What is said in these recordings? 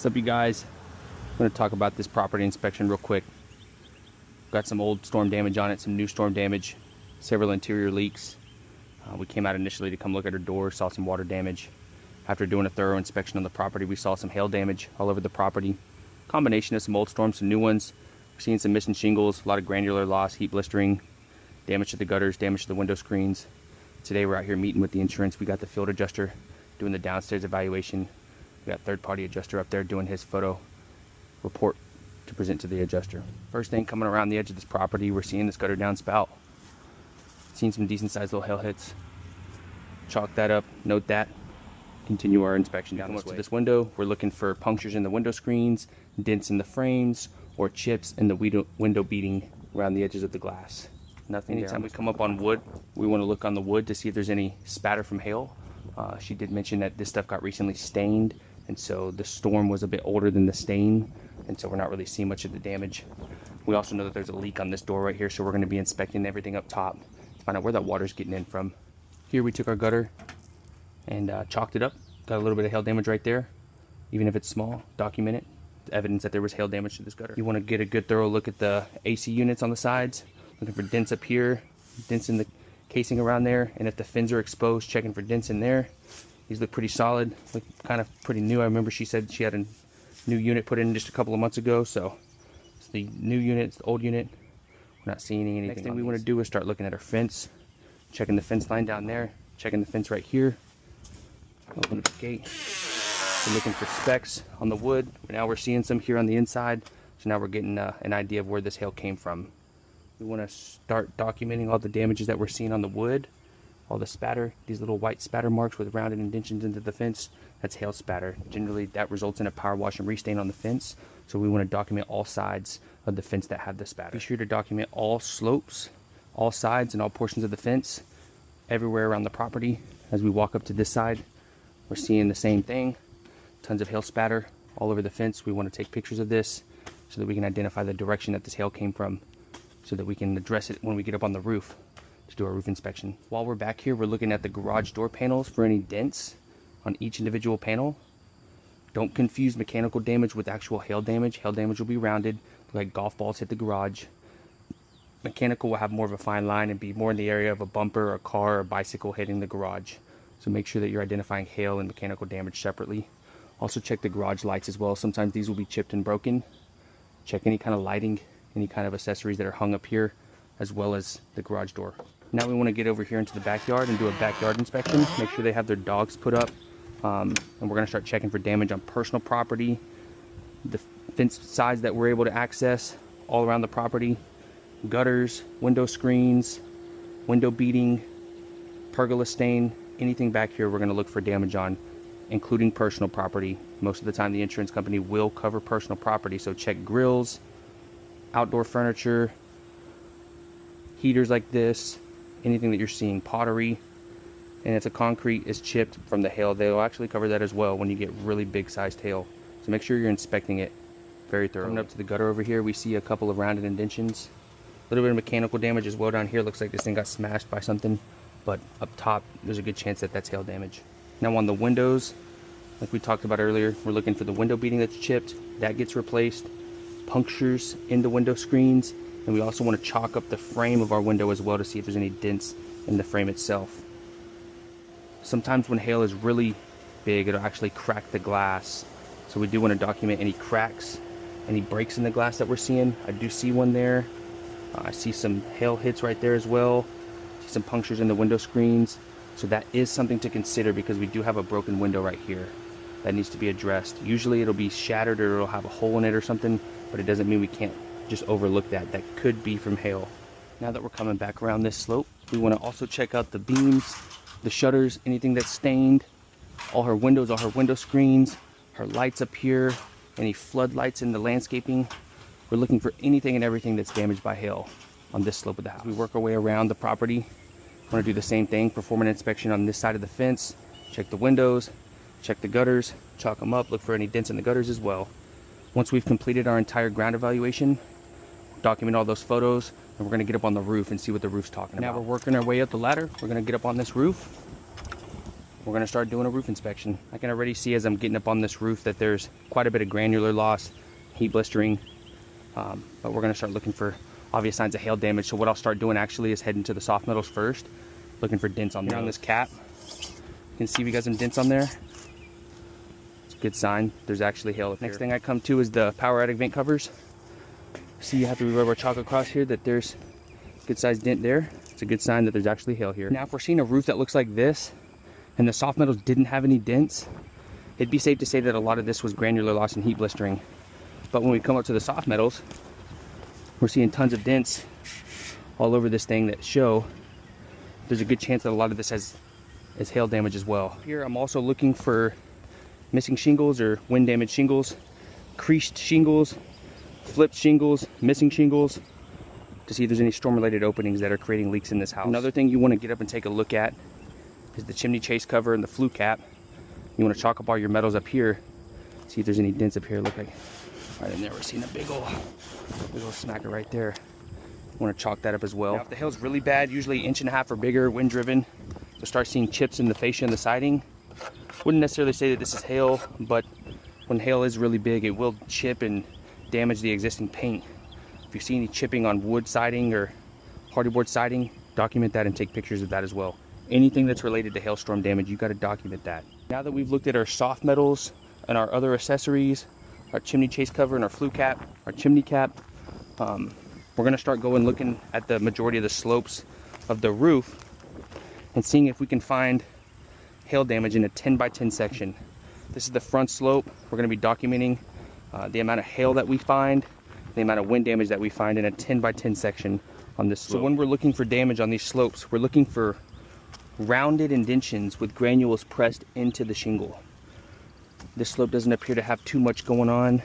What's up, you guys? I'm going to talk about this property inspection real quick. Got some old storm damage on it, some new storm damage, several interior leaks. We came out initially to come look at our door, saw some water damage. After doing a thorough inspection on the property, we saw some hail damage all over the property. Combination of some old storms, some new ones. We're seeing some missing shingles, a lot of granular loss, heat blistering, damage to the gutters, damage to the window screens. Today we're out here meeting with the insurance. We got the field adjuster doing the downstairs evaluation. We got third-party adjuster up there doing his photo report to present to the adjuster. First thing, coming around the edge of this property, we're seeing this gutter downspout. Seen some decent sized little hail hits. Chalk that up, note that. Continue our inspection down this way. To this window, we're looking for punctures in the window screens, dents in the frames, or chips in the window beading around the edges of the glass. Nothing. Anytime we come up on wood, we want to look on the wood to see if there's any spatter from hail. She did mention that this stuff got recently stained, and so the storm was a bit older than the stain, and so we're not really seeing much of the damage. We also know that there's a leak on this door right here, so we're going to be inspecting everything up top to find out where that water's getting in from. Here we took our gutter and chalked it up. Got a little bit of hail damage right there. Even if it's small, document it. It's evidence that there was hail damage to this gutter. You want to get a good thorough look at the AC units on the sides. Looking for dents up here, dents in the casing around there, and if the fins are exposed, checking for dents in there. These look pretty solid, look kind of pretty new. I remember she said she had a new unit put in just a couple of months ago, so it's the new unit, it's the old unit. We're not seeing anything. Next thing we want to do is start looking at our fence, checking the fence line down there, checking the fence right here. Open up the gate. We're looking for specks on the wood. Now we're seeing some here on the inside, so now we're getting an idea of where this hail came from. We want to start documenting all the damages that we're seeing on the wood. All the spatter, these little white spatter marks with rounded indentions into the fence, that's hail spatter. Generally that results in a power wash and restain on the fence, so we want to document all sides of the fence that have the spatter. Be sure to document all slopes, all sides and all portions of the fence, everywhere around the property. As we walk up to this side, we're seeing the same thing, tons of hail spatter all over the fence. We want to take pictures of this so that we can identify the direction that this hail came from, so that we can address it when we get up on the roof to do our roof inspection. While we're back here, we're looking at the garage door panels for any dents on each individual panel. Don't confuse mechanical damage with actual hail damage. Hail damage will be rounded, like golf balls hit the garage. Mechanical will have more of a fine line and be more in the area of a bumper, a car, or a bicycle hitting the garage. So make sure that you're identifying hail and mechanical damage separately. Also check the garage lights as well. Sometimes these will be chipped and broken. Check any kind of lighting, any kind of accessories that are hung up here, as well as the garage door. Now we want to get over here into the backyard and do a backyard inspection. Make sure they have their dogs put up. And we're going to start checking for damage on personal property, the fence sides that we're able to access all around the property, gutters, window screens, window beading, pergola stain, anything back here we're going to look for damage on, including personal property. Most of the time the insurance company will cover personal property, so check grills, outdoor furniture, heaters like this, anything that you're seeing, pottery, and if the concrete is chipped from the hail, they'll actually cover that as well when you get really big sized hail. So make sure you're inspecting it very thoroughly. Coming up to the gutter over here, we see a couple of rounded indentions. A little bit of mechanical damage as well down here. Looks like this thing got smashed by something, but up top, there's a good chance that that's hail damage. Now on the windows, like we talked about earlier, we're looking for the window beading that's chipped. That gets replaced. Punctures in the window screens. And we also want to chalk up the frame of our window as well to see if there's any dents in the frame itself. Sometimes when hail is really big, it'll actually crack the glass. So we do want to document any cracks, any breaks in the glass that we're seeing. I do see one there. I see some hail hits right there as well. See some punctures in the window screens. So that is something to consider because we do have a broken window right here that needs to be addressed. Usually it'll be shattered or it'll have a hole in it or something, but it doesn't mean we can't just overlook that. That could be from hail. Now that we're coming back around this slope, we want to also check out the beams, the shutters, anything that's stained, all her windows, all her window screens, her lights up here, any floodlights in the landscaping. We're looking for anything and everything that's damaged by hail on this slope of the house. We work our way around the property. We want to do the same thing, perform an inspection on this side of the fence, check the windows, check the gutters, chalk them up, look for any dents in the gutters as well. Once we've completed our entire ground evaluation, document all those photos, and we're going to get up on the roof and see what the roof's talking about. Now we're working our way up the ladder. We're going to get up on this roof we're going to start doing a roof inspection. I can already see as I'm getting up on this roof that there's quite a bit of granular loss, heat blistering, but we're going to start looking for obvious signs of hail damage. So what I'll start doing actually is heading to the soft metals first, looking for dents on there. On this cap, you can see we got some dents on there. It's a good sign there's actually hail up here. Next thing I come to is the power attic vent covers. See, you have to rub our chalk across here that there's a good sized dent there. It's a good sign that there's actually hail here. Now if we're seeing a roof that looks like this and the soft metals didn't have any dents, it'd be safe to say that a lot of this was granular loss and heat blistering. But when we come up to the soft metals, we're seeing tons of dents all over this thing that show there's a good chance that a lot of this has hail damage as well. Here I'm also looking for missing shingles or wind damaged shingles, creased shingles, flipped shingles, missing shingles, to see if there's any storm related openings that are creating leaks in this house. Another thing you want to get up and take a look at is the chimney chase cover and the flue cap. You want to chalk up all your metals up here, see if there's any dents up here. Look like right in there we're seeing a big old smacker right there. You want to chalk that up as well. Now if the hail's really bad, usually 1.5 inches or bigger, wind driven, you'll start seeing chips in the fascia and the siding. Wouldn't necessarily say that this is hail, but when hail is really big, it will chip and damage the existing paint. If you see any chipping on wood siding or hardyboard siding, document that and take pictures of that as well. Anything that's related to hailstorm damage, you got to document that. Now that we've looked at our soft metals and our other accessories, our chimney chase cover and our flue cap, our chimney cap, we're going to start going looking at the majority of the slopes of the roof and seeing if we can find hail damage in a 10 by 10 section. This is the front slope. We're going to be documenting the amount of hail that we find, the amount of wind damage that we find in a 10 by 10 section on this slope. So when we're looking for damage on these slopes, we're looking for rounded indentions with granules pressed into the shingle. This slope doesn't appear to have too much going on.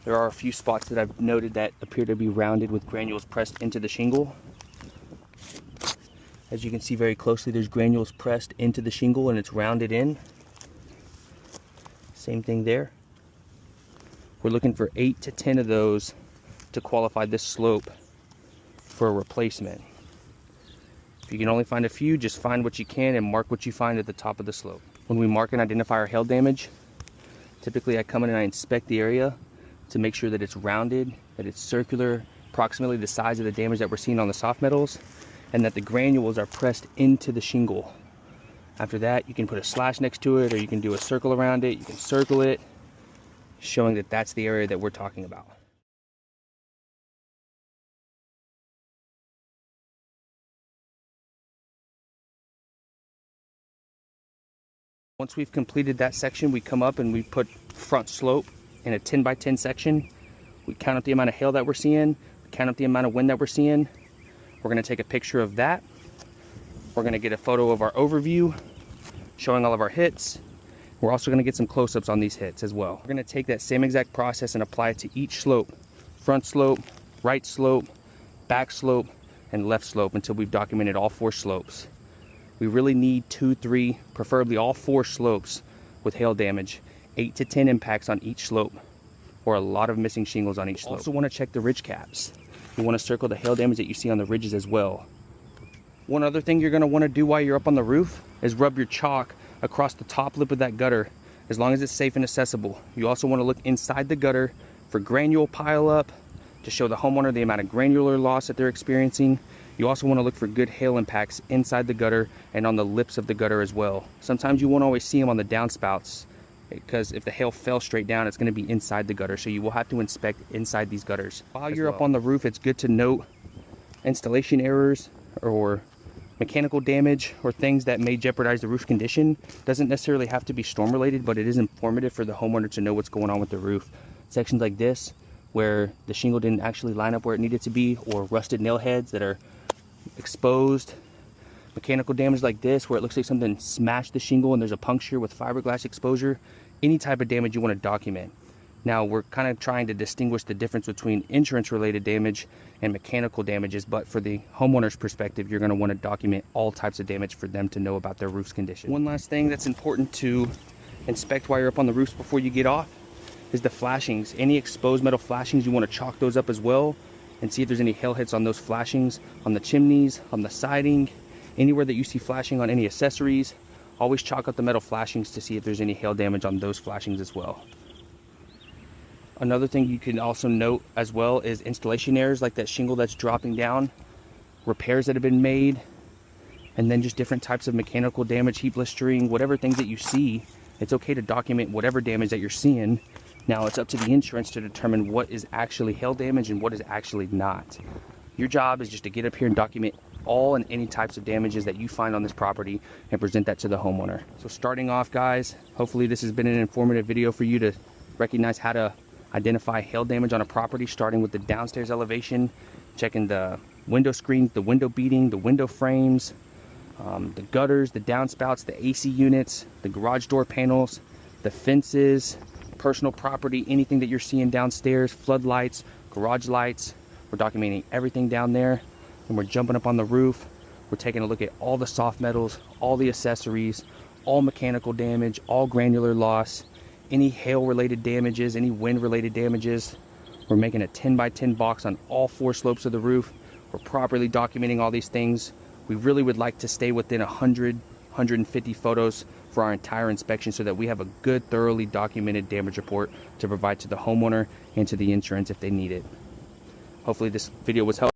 There are a few spots that I've noted that appear to be rounded with granules pressed into the shingle. As you can see very closely, there's granules pressed into the shingle and it's rounded in. Same thing there. We're looking for 8 to 10 of those to qualify this slope for a replacement. If you can only find a few, just find what you can and mark what you find at the top of the slope. When we mark and identify our hail damage, typically I come in and I inspect the area to make sure that it's rounded, that it's circular, approximately the size of the damage that we're seeing on the soft metals, and that the granules are pressed into the shingle. After that, you can put a slash next to it, or you can do a circle around it, you can circle it, showing that that's the area that we're talking about. Once we've completed that section, we come up and we put front slope in a 10 by 10 section. We count up the amount of hail that we're seeing, we count up the amount of wind that we're seeing. We're going to take a picture of that. We're going to get a photo of our overview showing all of our hits. We're also going to get some close-ups on these hits as well. We're going to take that same exact process and apply it to each slope. Front slope, right slope, back slope, and left slope until we've documented all 4 slopes. We really need 2, 3, preferably all 4 slopes with hail damage. 8 to 10 impacts on each slope, or a lot of missing shingles on each slope. Also want to check the ridge caps. You want to circle the hail damage that you see on the ridges as well. One other thing you're going to want to do while you're up on the roof is rub your chalk across the top lip of that gutter, as long as it's safe and accessible. You also want to look inside the gutter for granule pileup to show the homeowner the amount of granular loss that they're experiencing. You also want to look for good hail impacts inside the gutter and on the lips of the gutter as well. Sometimes you won't always see them on the downspouts, because if the hail fell straight down, it's going to be inside the gutter, so you will have to inspect inside these gutters. While you're up on the roof, it's good to note installation errors or mechanical damage or things that may jeopardize the roof condition. Doesn't necessarily have to be storm related, but it is informative for the homeowner to know what's going on with the roof. Sections like this where the shingle didn't actually line up where it needed to be, or rusted nail heads that are exposed, mechanical damage like this where it looks like something smashed the shingle and there's a puncture with fiberglass exposure. Any type of damage you want to document. Now we're kind of trying to distinguish the difference between insurance related damage and mechanical damages, but for the homeowner's perspective, you're going to want to document all types of damage for them to know about their roof's condition. One last thing that's important to inspect while you're up on the roofs before you get off is the flashings. Any exposed metal flashings, you want to chalk those up as well and see if there's any hail hits on those flashings, on the chimneys, on the siding, anywhere that you see flashing on any accessories. Always chalk up the metal flashings to see if there's any hail damage on those flashings as well. Another thing you can also note as well is installation errors, like that shingle that's dropping down, repairs that have been made, and then just different types of mechanical damage, heat blistering, whatever things that you see. It's okay to document whatever damage that you're seeing. Now it's up to the insurance to determine what is actually hail damage and what is actually not. Your job is just to get up here and document all and any types of damages that you find on this property and present that to the homeowner. So starting off, guys, hopefully this has been an informative video for you to recognize how to identify hail damage on a property, starting with the downstairs elevation, checking the window screens, the window beading, the window frames, the gutters, the downspouts, the AC units, the garage door panels, the fences, personal property, anything that you're seeing downstairs, floodlights, garage lights. We're documenting everything down there. And we're jumping up on the roof. We're taking a look at all the soft metals, all the accessories, all mechanical damage, all granular loss, any hail related damages, any wind related damages. We're making a 10 by 10 box on all 4 slopes of the roof. We're properly documenting all these things. We really would like to stay within 100, 150 photos for our entire inspection so that we have a good, thoroughly documented damage report to provide to the homeowner and to the insurance if they need it. Hopefully this video was helpful.